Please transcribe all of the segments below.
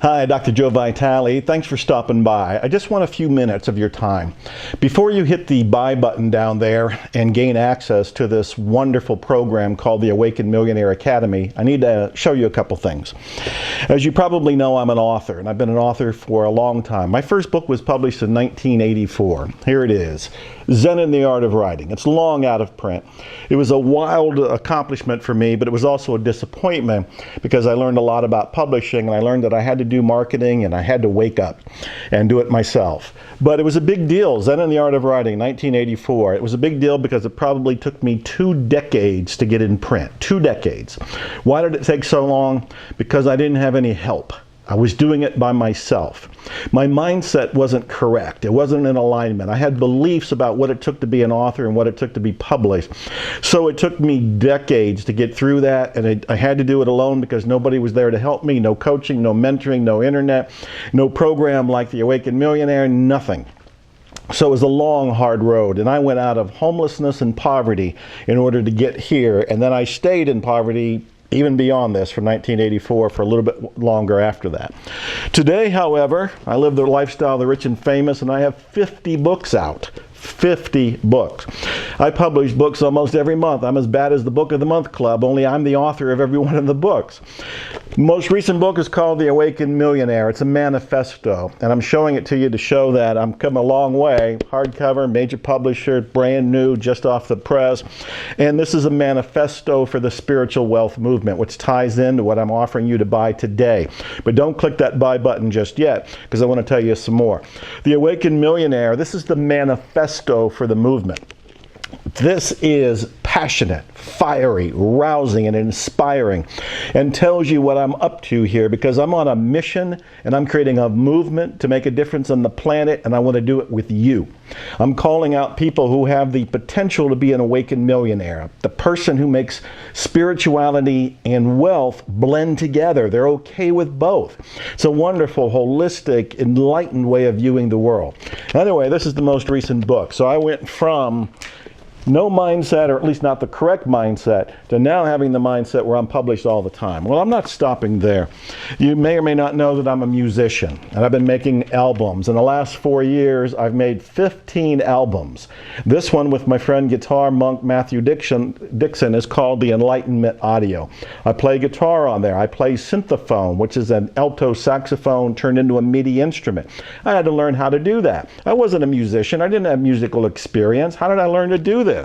Hi, Dr. Joe Vitale. Thanks for stopping by. I just want a few minutes of your time. Before you hit the buy button down there and gain access to this wonderful program called the Awakened Millionaire Academy, I need to show you a couple things. As you probably know, I'm an author, and I've been an author for a long time. My first book was published in 1984. Here it is, Zen in the Art of Writing. It's long out of print. It was a wild accomplishment for me, but it was also a disappointment because I learned a lot about publishing, and I learned that I had to do marketing and I had to wake up and do it myself. But it was a big deal. Zen in the Art of Writing, 1984. It was a big deal because it probably took me 2 decades to get in print. 2 decades. Why did it take so long? Because I didn't have any help. I was doing it by myself. My mindset wasn't correct. It wasn't in alignment. I had beliefs about what it took to be an author and what it took to be published. So it took me decades to get through that, and I had to do it alone because nobody was there to help me. No coaching, no mentoring, no internet, no program like the Awakened Millionaire, nothing. So it was a long, hard road, and I went out of homelessness and poverty in order to get here, and then I stayed in poverty even beyond this, from 1984 for a little bit longer after that. Today, however, I live the lifestyle of the rich and famous, and I have 50 books out. 50 books. I publish books almost every month. I'm as bad as the Book of the Month Club, only I'm the author of every one of the books. Most recent book is called The Awakened Millionaire. It's a manifesto, and I'm showing it to you to show that I'm come a long way. Hardcover, major publisher, brand new, just off the press. And this is a manifesto for the spiritual wealth movement, which ties into what I'm offering you to buy today. But don't click that buy button just yet, because I want to tell you some more. The Awakened Millionaire, this is the manifesto for the movement. This is passionate, fiery, rousing, and inspiring, and tells you what I'm up to here, because I'm on a mission and I'm creating a movement to make a difference on the planet, and I want to do it with you. I'm calling out people who have the potential to be an awakened millionaire, the person who makes spirituality and wealth blend together. They're okay with both. It's a wonderful, holistic, enlightened way of viewing the world. Anyway, this is the most recent book. So I went from no mindset, or at least not the correct mindset, to now having the mindset where I'm published all the time. Well, I'm not stopping there. You may or may not know that I'm a musician, and I've been making albums. In the last 4 years, I've made 15 albums. This one with my friend guitar monk Matthew Dixon is called the Enlightenment Audio. I play guitar on there. I play synthophones, which is an alto saxophone turned into a MIDI instrument. I had to learn how to do that. I wasn't a musician. I didn't have musical experience. How did I learn to do this?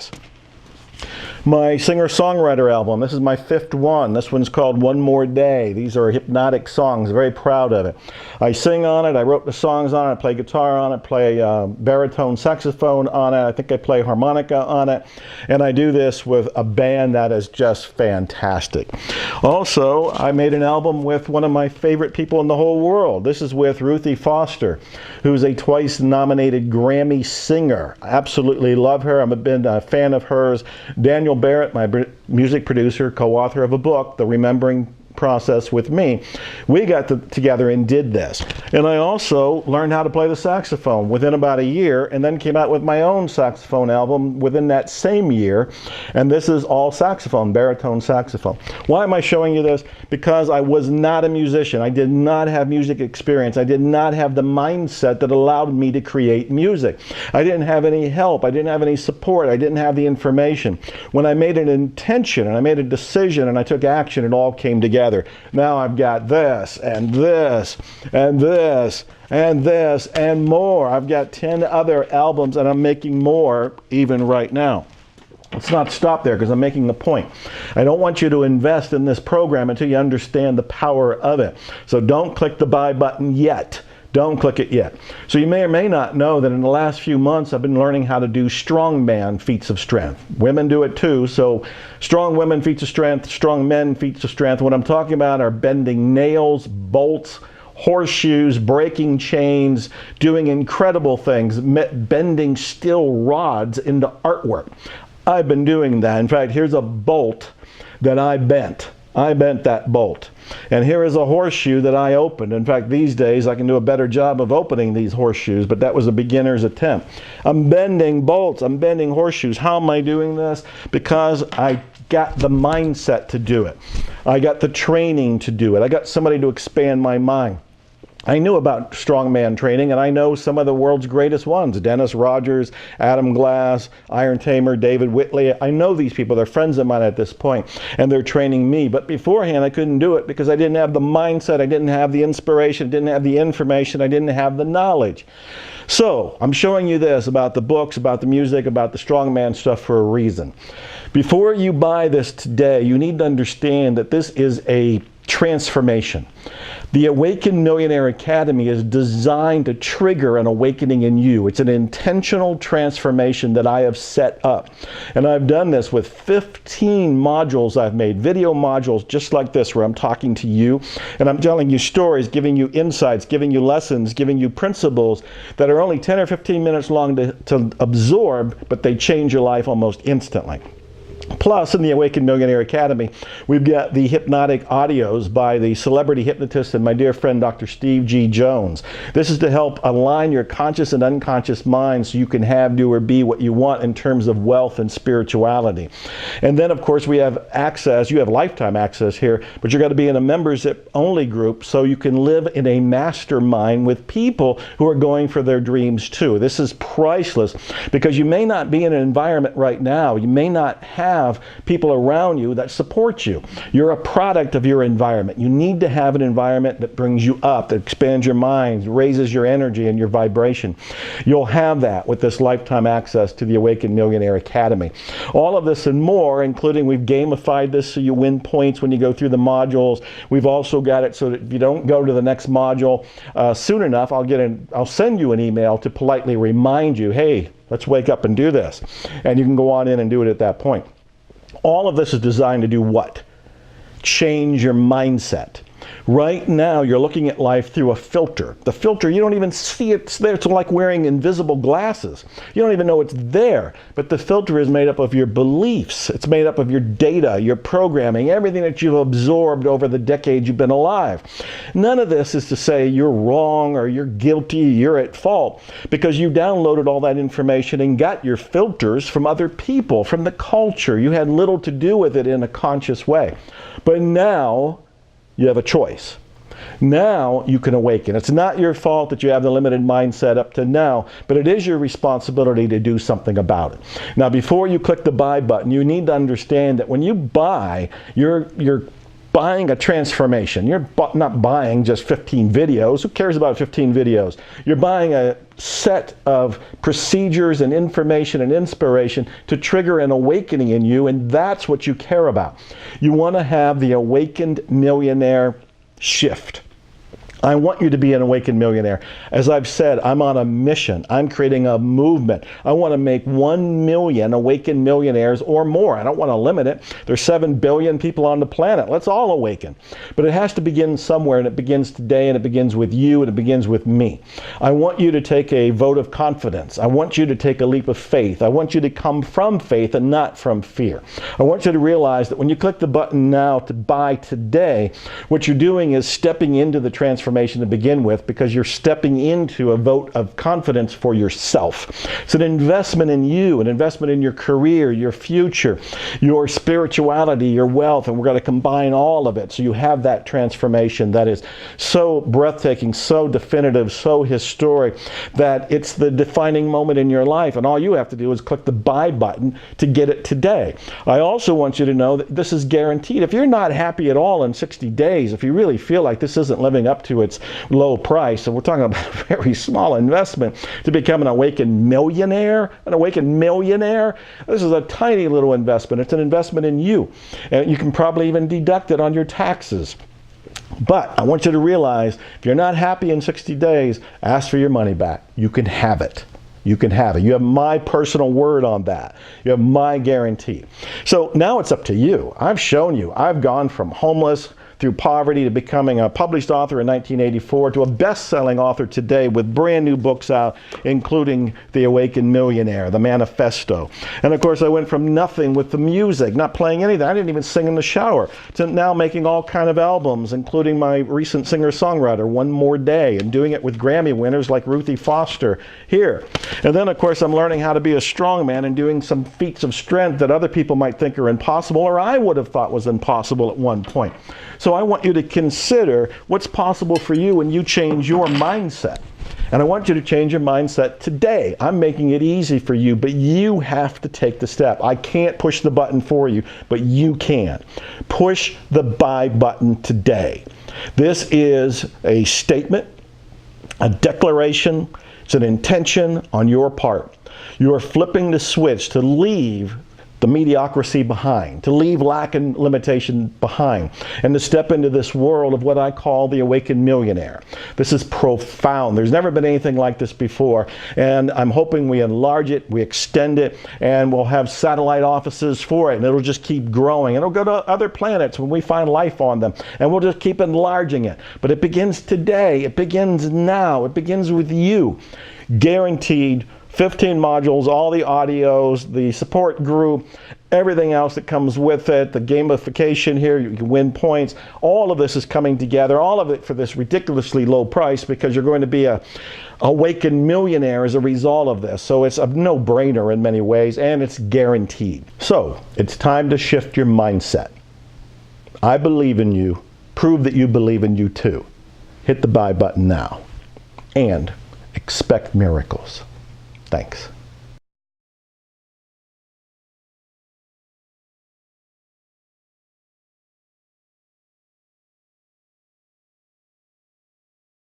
My singer-songwriter album, this is my 5th one. This one's called One More Day. These are hypnotic songs, very proud of it. I sing on it, I wrote the songs on it, I play guitar on it, play baritone saxophone on it, I think I play harmonica on it, and I do this with a band that is just fantastic. Also, I made an album with one of my favorite people in the whole world. This is with Ruthie Foster, who's a twice-nominated Grammy singer. I absolutely love her. I've been a fan of hers. Daniel Barrett, my music producer, co-author of a book, The Remembering Process, with me, we got together and did this. And I also learned how to play the saxophone within about a year, and then came out with my own saxophone album within that same year. And this is all saxophone, baritone saxophone. Why am I showing you this? Because I was not a musician. I did not have music experience. I did not have the mindset that allowed me to create music. I didn't have any help. I didn't have any support. I didn't have the information. When I made an intention and I made a decision and I took action, it all came together. Now I've got this and this and this and this and more. I've got 10 other albums, and I'm making more even right now. Let's not stop there, because I'm making the point. I don't want you to invest in this program until you understand the power of it. So don't click the buy button yet. Don't click it yet. So you may or may not know that in the last few months I've been learning how to do strongman feats of strength. Women do it too, so strong women feats of strength, strong men feats of strength. What I'm talking about are bending nails, bolts, horseshoes, breaking chains, doing incredible things, bending steel rods into artwork. I've been doing that. In fact, here's a bolt that I bent. I bent that bolt. And here is a horseshoe that I opened. In fact, these days I can do a better job of opening these horseshoes, but that was a beginner's attempt. I'm bending bolts. I'm bending horseshoes. How am I doing this? Because I got the mindset to do it. I got the training to do it. I got somebody to expand my mind. I knew about strongman training, and I know some of the world's greatest ones. Dennis Rogers, Adam Glass, Iron Tamer, David Whitley. I know these people. They're friends of mine at this point, and they're training me. But beforehand, I couldn't do it because I didn't have the mindset. I didn't have the inspiration. I didn't have the information. I didn't have the knowledge. So I'm showing you this about the books, about the music, about the strongman stuff for a reason. Before you buy this today, you need to understand that this is a transformation. The Awakened Millionaire Academy is designed to trigger an awakening in you. It's an intentional transformation that I have set up. And I've done this with 15 modules I've made, video modules just like this, where I'm talking to you and I'm telling you stories, giving you insights, giving you lessons, giving you principles that are only 10 or 15 minutes long to absorb, but they change your life almost instantly. Plus, in the Awakened Millionaire Academy, we've got the hypnotic audios by the celebrity hypnotist and my dear friend, Dr. Steve G. Jones. This is to help align your conscious and unconscious mind so you can have, do, or be what you want in terms of wealth and spirituality. And then, of course, we have access. You have lifetime access here, but you're going to be in a members-only group so you can live in a mastermind with people who are going for their dreams too. This is priceless because you may not be in an environment right now. You may not have people around you that support you. You're a product of your environment. You need to have an environment that brings you up, that expands your mind, raises your energy and your vibration. You'll have that with this lifetime access to the Awakened Millionaire Academy. All of this and more, including we've gamified this so you win points when you go through the modules. We've also got it so that if you don't go to the next module soon enough, I'll send you an email to politely remind you, hey, let's wake up and do this. And you can go on in and do it at that point. All of this is designed to do what? Change your mindset. Right now, you're looking at life through a filter. The filter, you don't even see it's there. It's like wearing invisible glasses. You don't even know it's there. But the filter is made up of your beliefs. It's made up of your data, your programming, everything that you've absorbed over the decades you've been alive. None of this is to say you're wrong or you're guilty, you're at fault, because you downloaded all that information and got your filters from other people, from the culture. You had little to do with it in a conscious way. But now, you have a choice. Now you can awaken. It's not your fault that you have the limited mindset up to now, but it is your responsibility to do something about it. Now, before you click the buy button, you need to understand that when you buy, you're buying a transformation. You're not buying just 15 videos. Who cares about 15 videos? You're buying a set of procedures and information and inspiration to trigger an awakening in you, and that's what you care about. You want to have the Awakened Millionaire shift. I want you to be an awakened millionaire. As I've said, I'm on a mission. I'm creating a movement. I want to make 1 million awakened millionaires or more. I don't want to limit it. There's 7 billion people on the planet. Let's all awaken. But it has to begin somewhere, and it begins today, and it begins with you, and it begins with me. I want you to take a vote of confidence. I want you to take a leap of faith. I want you to come from faith and not from fear. I want you to realize that when you click the button now to buy today, what you're doing is stepping into the transformation to begin with, because you're stepping into a vote of confidence for yourself. It's an investment in you, an investment in your career, your future, your spirituality, your wealth, and we're going to combine all of it so you have that transformation that is so breathtaking, so definitive, so historic, that it's the defining moment in your life, and all you have to do is click the buy button to get it today. I also want you to know that this is guaranteed. If you're not happy at all in 60 days, if you really feel like this isn't living up to its low price, and we're talking about a very small investment to become an awakened millionaire, this is a tiny little investment. It's an investment in you, and you can probably even deduct it on your taxes. But I want you to realize, if you're not happy in 60 days, ask for your money back. You can have it. You can have it. You have my personal word on that. You have my guarantee. So now it's up to you. I've shown you. I've gone from homeless through poverty to becoming a published author in 1984 to a best-selling author today with brand new books out, including The Awakened Millionaire, The Manifesto. And of course, I went from nothing with the music, not playing anything. I didn't even sing in the shower, to now making all kind of albums, including my recent singer-songwriter, One More Day, and doing it with Grammy winners like Ruthie Foster here. And then, of course, I'm learning how to be a strongman and doing some feats of strength that other people might think are impossible, or I would have thought was impossible at one point. So I want you to consider what's possible for you when you change your mindset. And I want you to change your mindset today. I'm making it easy for you, but you have to take the step. I can't push the button for you, but you can. Push the buy button today. This is a statement, a declaration. It's an intention on your part. You are flipping the switch to leave the mediocrity behind, to leave lack and limitation behind, and to step into this world of what I call the awakened millionaire. This is profound. There's never been anything like this before, and I'm hoping we enlarge it, we extend it, and we'll have satellite offices for it, and it'll just keep growing. It'll go to other planets when we find life on them, and we'll just keep enlarging it. But it begins today. It begins now. It begins with you. Guaranteed 15 modules, all the audios, the support group, everything else that comes with it, the gamification here, you can win points. All of this is coming together, all of it for this ridiculously low price, because you're going to be a awakened millionaire as a result of this. So it's a no-brainer in many ways, and it's guaranteed. So it's time to shift your mindset. I believe in you. Prove that you believe in you too. Hit the buy button now, and expect miracles. Thanks.